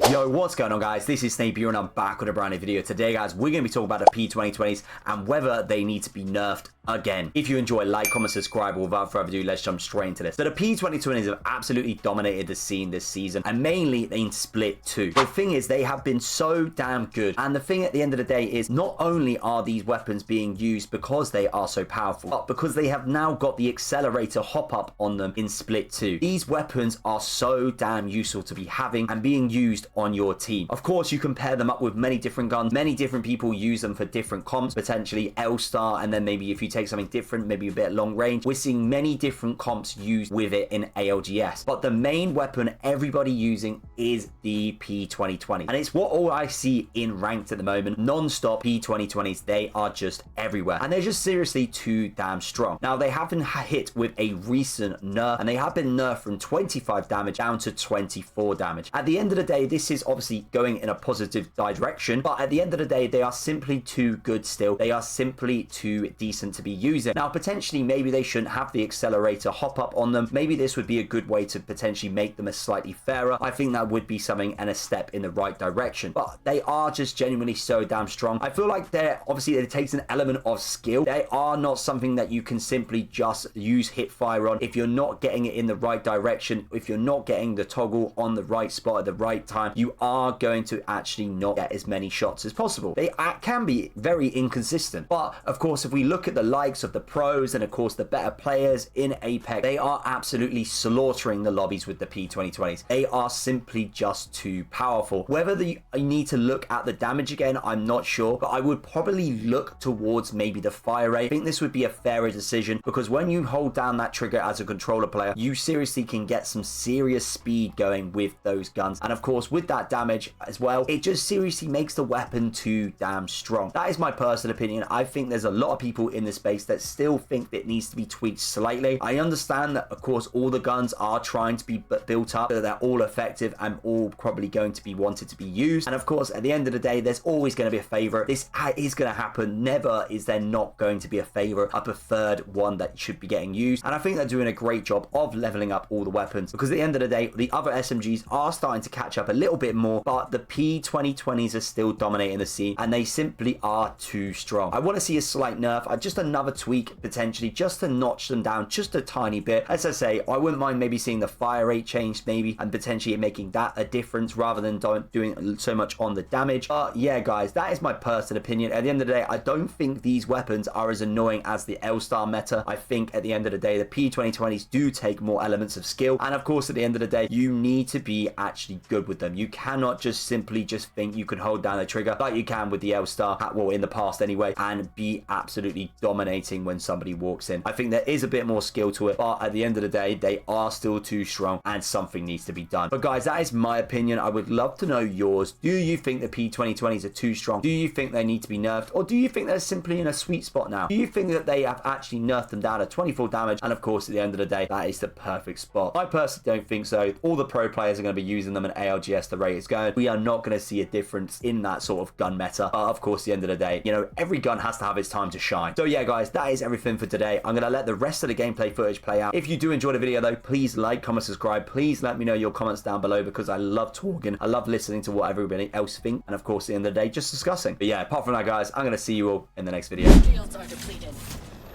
Yo, what's going on, guys? This is Snape here and I'm back with a brand new video. Today, guys, we're going to be talking about the P2020s and whether they need to be nerfed again. If you enjoy, like, comment, subscribe. Without further ado, let's jump straight into this. So the P2020s have absolutely dominated the scene this season, and mainly in Split 2. The thing is, they have been so damn good, and the thing at the end of the day is not only are these weapons being used because they are so powerful, but because they have now got the accelerator hop up on them in Split 2. These weapons are so damn useful to be having and being used on your team. Of course, you can pair them up with many different guns. Many different people use them for different comps, potentially L-Star, and then maybe if you take something different, maybe a bit long range. We're seeing many different comps used with it in ALGS. But the main weapon everybody using is the P2020. And it's what all I see in ranked at the moment. Non-stop P2020s, they are just everywhere. And they're just seriously too damn strong. Now, they have been hit with a recent nerf, and they have been nerfed from 25 damage down to 24 damage. At the end of the day, this is obviously going in a positive direction, but at the end of the day, they are simply too good still. They are simply too decent to be using. Now, potentially, maybe they shouldn't have the accelerator hop up on them. Maybe this would be a good way to potentially make them a slightly fairer. I think that would be something and a step in the right direction, but they are just genuinely so damn strong. I feel like obviously it takes an element of skill. They are not something that you can simply just use hip fire on. If you're not getting it in the right direction, if you're not getting the toggle on the right spot at the right time, you are going to actually not get as many shots as possible. They can be very inconsistent, but of course, if we look at the likes of the pros and of course the better players in Apex, they are absolutely slaughtering the lobbies with the P2020s. They are simply just too powerful. Whether you need to look at the damage again, I'm not sure, but I would probably look towards maybe the fire rate. I think this would be a fairer decision because when you hold down that trigger as a controller player, you seriously can get some serious speed going with those guns. And of course, with that damage as well, it just seriously makes the weapon too damn strong. That is my personal opinion. I think there's a lot of people in this space that still think that it needs to be tweaked slightly. I understand that, of course, all the guns are trying to be built up so that they're all effective and all probably going to be wanted to be used. And of course, at the end of the day, there's always going to be a favorite. This is going to happen. Never is there not going to be a favorite, a preferred one that should be getting used. And I think they're doing a great job of leveling up all the weapons because at the end of the day, the other SMGs are starting to catch up a little bit more, but the P2020s are still dominating the scene and they simply are too strong. I want to see a slight nerf, just another tweak potentially, just to notch them down just a tiny bit. As I say, I wouldn't mind maybe seeing the fire rate change maybe and potentially making that a difference rather than doing so much on the damage. But yeah, guys, that is my personal opinion. At the end of the day, I don't think these weapons are as annoying as the L-Star meta. I think at the end of the day, the P2020s do take more elements of skill. And of course, at the end of the day, you need to be actually good with them. You cannot just simply just think you can hold down the trigger like you can with the L-Star, well, in the past anyway, and be absolutely dominating when somebody walks in. I think there is a bit more skill to it, but at the end of the day, they are still too strong and something needs to be done. But guys, that is my opinion. I would love to know yours. Do you think the P2020s are too strong? Do you think they need to be nerfed? Or do you think they're simply in a sweet spot now? Do you think that they have actually nerfed them down to 24 damage? And of course, at the end of the day, that is the perfect spot. I personally don't think so. All the pro players are going to be using them in ALGS the rate it's going. We are not going to see a difference in that sort of gun meta. Of course, at the end of the day, you know, every gun has to have its time to shine. So yeah, guys, that is everything for today. I'm going to let the rest of the gameplay footage play out. If you do enjoy the video though, please like, comment, subscribe. Please let me know your comments down below because I love talking. I love listening to what everybody else thinks. And of course, at the end of the day, just discussing. But yeah, apart from that, guys, I'm going to see you all in the next video. Shields are depleted.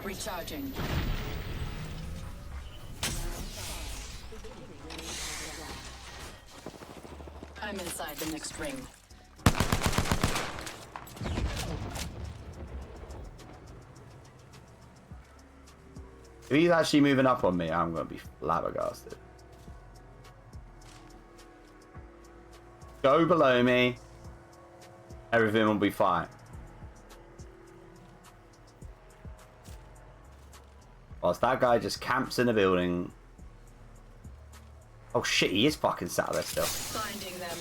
Recharging. I'm inside the next ring. If he's actually moving up on me, I'm going to be flabbergasted. Go below me. Everything will be fine. Whilst that guy just camps in the building. Oh shit, he is fucking sat there still. Finding them.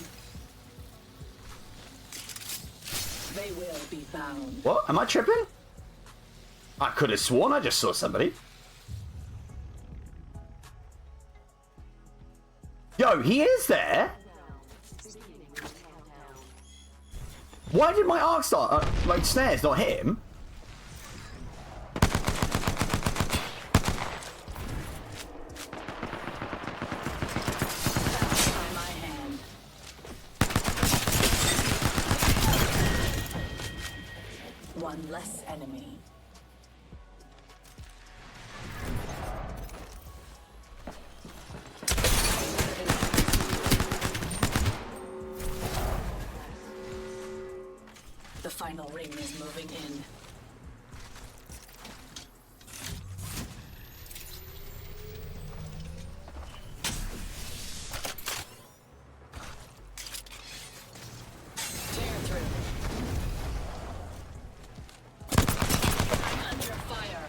They will be bound. What? Am I tripping? I could have sworn I just saw somebody. Yo, he is there? Why did my arc start? Like, snares, not him? One less enemy. The final ring is moving in. Tear through. Under fire.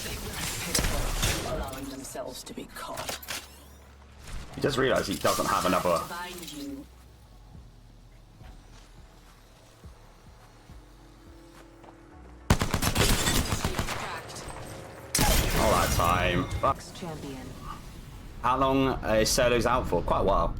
They will be pitiful, allowing themselves to be caught. He just realized he doesn't have another. Bind you. All that time. Fuck. Champion. How long is Solo's out for? Quite a while.